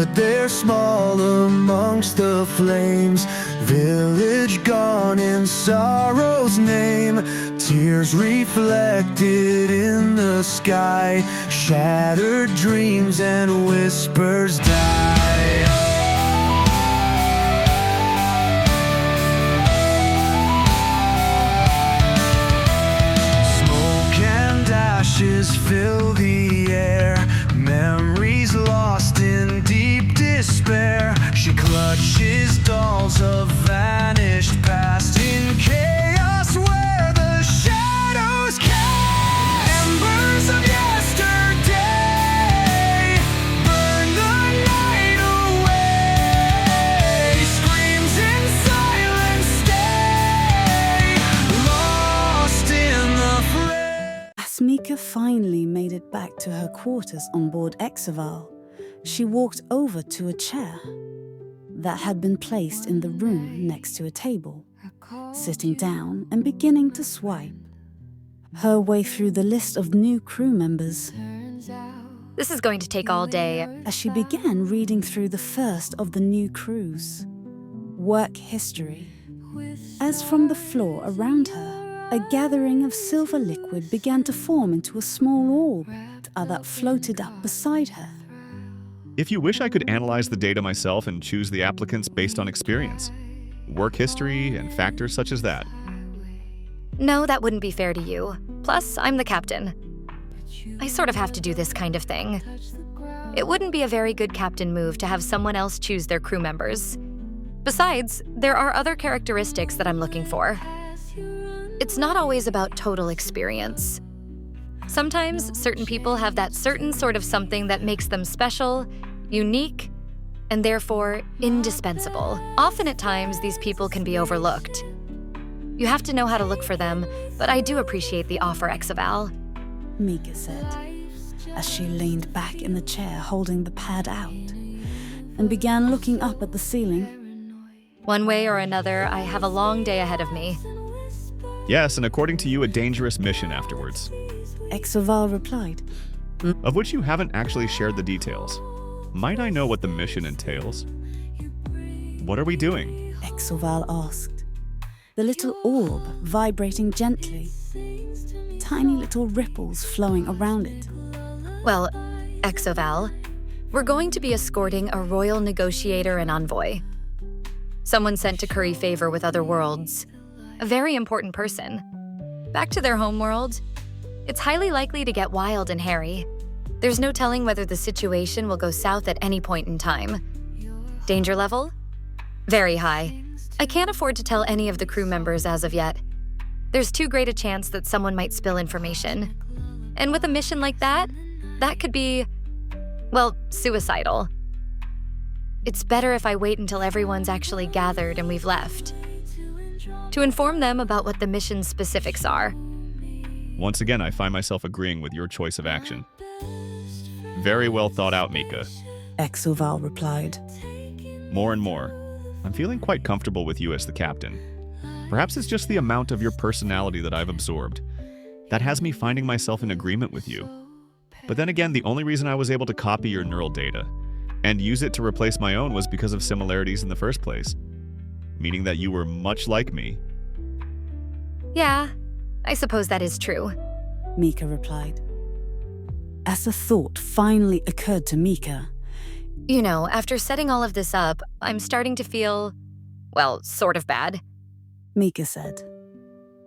stood there small amongst the flames, village gone in sorrow's name. Tears reflected in the sky, shattered dreams and whispers die. Smoke and ashes fill the air, memories lost in deep despair. She clutches dolls of vanished past in chaos where the shadows cast. Embers of yesterday burn the night away. Screams in silence stay lost in the fray. As Mika finally made it back to her quarters on board Exoval, she walked over to a chair that had been placed in the room next to a table, sitting down and beginning to swipe her way through the list of new crew members. This is going to take all day. As she began reading through the first of the new crews, work history, as from the floor around her, a gathering of silver liquid began to form into a small orb that floated up beside her. If you wish, I could analyze the data myself and choose the applicants based on experience, work history, and factors such as that. No, that wouldn't be fair to you. Plus, I'm the captain. I sort of have to do this kind of thing. It wouldn't be a very good captain move to have someone else choose their crew members. Besides, there are other characteristics that I'm looking for. It's not always about total experience. Sometimes certain people have that certain sort of something that makes them special, unique, and therefore indispensable. Often at times, these people can be overlooked. You have to know how to look for them, but I do appreciate the offer, Exoval. Mika said, as she leaned back in the chair holding the pad out, and began looking up at the ceiling. One way or another, I have a long day ahead of me. Yes, and according to you, a dangerous mission afterwards. Exoval replied, Of which you haven't actually shared the details. Might I know what the mission entails? What are we doing? Exoval asked, the little orb vibrating gently, tiny little ripples flowing around it. Well, Exoval, we're going to be escorting a royal negotiator and envoy. Someone sent to curry favor with other worlds. A very important person. Back to their homeworld, it's highly likely to get wild and hairy. There's no telling whether the situation will go south at any point in time. Danger level? Very high. I can't afford to tell any of the crew members as of yet. There's too great a chance that someone might spill information. And with a mission like that could be, well, suicidal. It's better if I wait until everyone's actually gathered and we've left, to inform them about what the mission's specifics are. Once again, I find myself agreeing with your choice of action. Very well thought out, Mika. Exoval replied. More and more, I'm feeling quite comfortable with you as the captain. Perhaps it's just the amount of your personality that I've absorbed that has me finding myself in agreement with you. But then again, the only reason I was able to copy your neural data and use it to replace my own was because of similarities in the first place, meaning that you were much like me. Yeah, I suppose that is true. Mika replied. As a thought finally occurred to Mika. You know, after setting all of this up, I'm starting to feel, well, sort of bad. Mika said.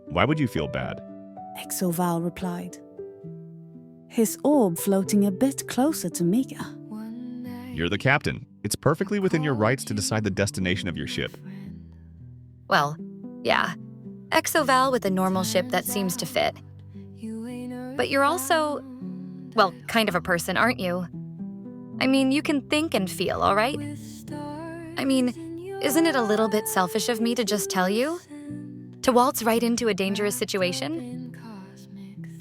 Why would you feel bad? Exoval replied, his orb floating a bit closer to Mika. You're the captain. It's perfectly within your rights to decide the destination of your ship. Well, yeah. Exoval with a normal ship that seems to fit. But you're also, well, kind of a person, aren't you? I mean, you can think and feel, all right? I mean, isn't it a little bit selfish of me to just tell you? To waltz right into a dangerous situation?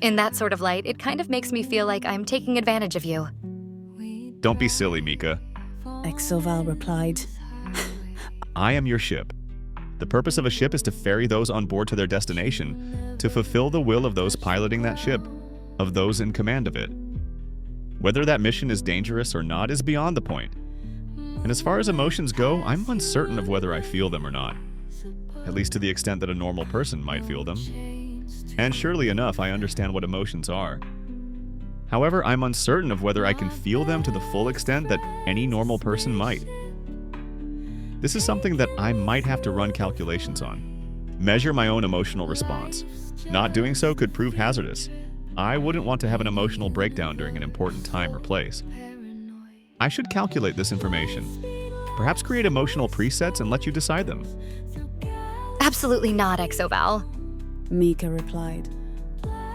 In that sort of light, it kind of makes me feel like I'm taking advantage of you. Don't be silly, Mika. Exoval replied. I am your ship. The purpose of a ship is to ferry those on board to their destination, to fulfill the will of those piloting that ship, of those in command of it. Whether that mission is dangerous or not is beyond the point. And as far as emotions go, I'm uncertain of whether I feel them or not. At least to the extent that a normal person might feel them. And surely enough, I understand what emotions are. However, I'm uncertain of whether I can feel them to the full extent that any normal person might. This is something that I might have to run calculations on. Measure my own emotional response. Not doing so could prove hazardous. I wouldn't want to have an emotional breakdown during an important time or place. I should calculate this information. Perhaps create emotional presets and let you decide them. Absolutely not, exoval. Mika replied,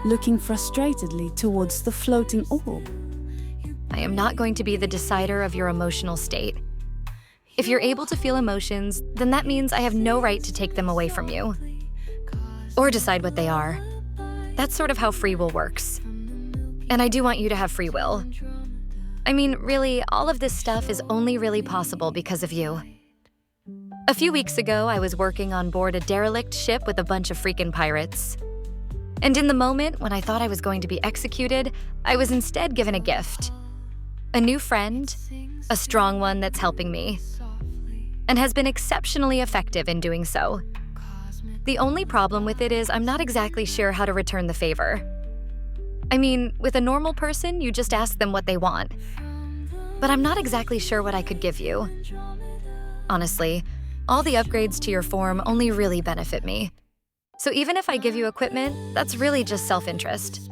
looking frustratedly towards the floating orb. I am not going to be the decider of your emotional state. If you're able to feel emotions, then that means I have no right to take them away from you. Or decide what they are. That's sort of how free will works. And I do want you to have free will. I mean, really, all of this stuff is only really possible because of you. A few weeks ago, I was working on board a derelict ship with a bunch of freaking pirates. And in the moment when I thought I was going to be executed, I was instead given a gift. A new friend, a strong one that's helping me, and has been exceptionally effective in doing so. The only problem with it is I'm not exactly sure how to return the favor. I mean, with a normal person, you just ask them what they want. But I'm not exactly sure what I could give you. Honestly, all the upgrades to your form only really benefit me. So even if I give you equipment, that's really just self-interest.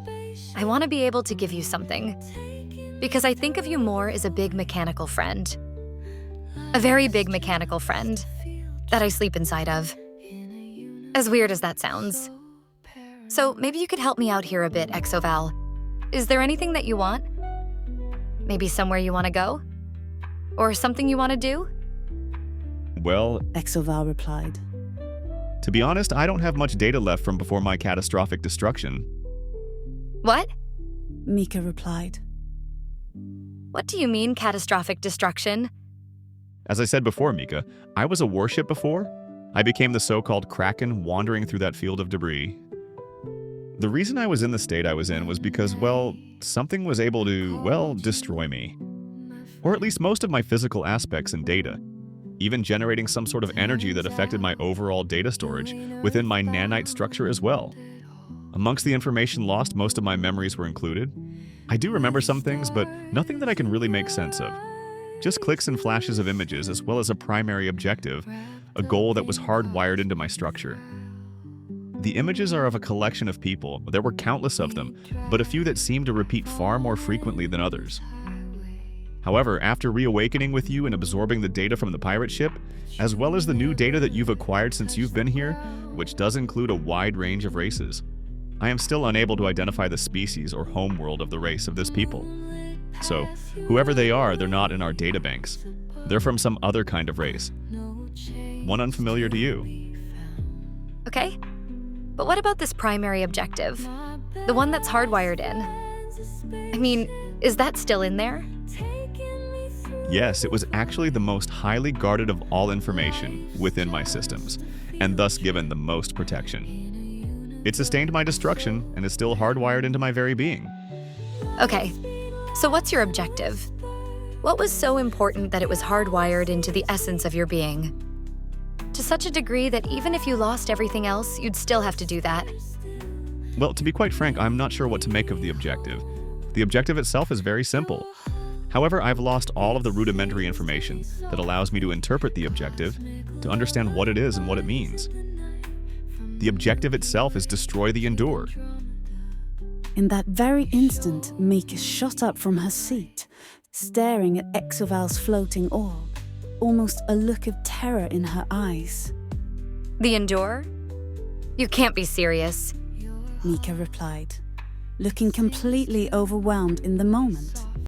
I want to be able to give you something. Because I think of you more as a big mechanical friend. A very big mechanical friend that I sleep inside of. As weird as that sounds. So maybe you could help me out here a bit, exoval. Is there anything that you want? Maybe somewhere you want to go? Or something you want to do? Well, Exoval replied. to be honest, I don't have much data left from before my catastrophic destruction. What? Mika replied. What do you mean, catastrophic destruction? As I said before, Mika, I was a warship before. I became the so-called Kraken wandering through that field of debris. The reason I was in the state I was in was because, well, something was able to, well, destroy me. Or at least most of my physical aspects and data. Even generating some sort of energy that affected my overall data storage within my nanite structure as well. Amongst the information lost, most of my memories were included. I do remember some things, but nothing that I can really make sense of. Just clicks and flashes of images, as well as a primary objective, a goal that was hardwired into my structure. The images are of a collection of people. There were countless of them, but a few that seemed to repeat far more frequently than others. However, after reawakening with you and absorbing the data from the pirate ship, as well as the new data that you've acquired since you've been here, which does include a wide range of races, I am still unable to identify the species or homeworld of the race of this people. So, whoever they are, they're not in our databanks. They're from some other kind of race. One unfamiliar to you. Okay. But what about this primary objective? The one that's hardwired in? I mean, is that still in there? Yes, it was actually the most highly guarded of all information within my systems, and thus given the most protection. It sustained my destruction and is still hardwired into my very being. Okay, so what's your objective? What was so important that it was hardwired into the essence of your being? To such a degree that even if you lost everything else, you'd still have to do that. Well, to be quite frank, I'm not sure what to make of the objective. The objective itself is very simple. However, I've lost all of the rudimentary information that allows me to interpret the objective, to understand what it is and what it means. The objective itself is destroy the Endure. In that very instant, Mika shot up from her seat, staring at Exoval's floating orb, almost a look of terror in her eyes. The Endure? You can't be serious. Mika replied, looking completely overwhelmed in the moment.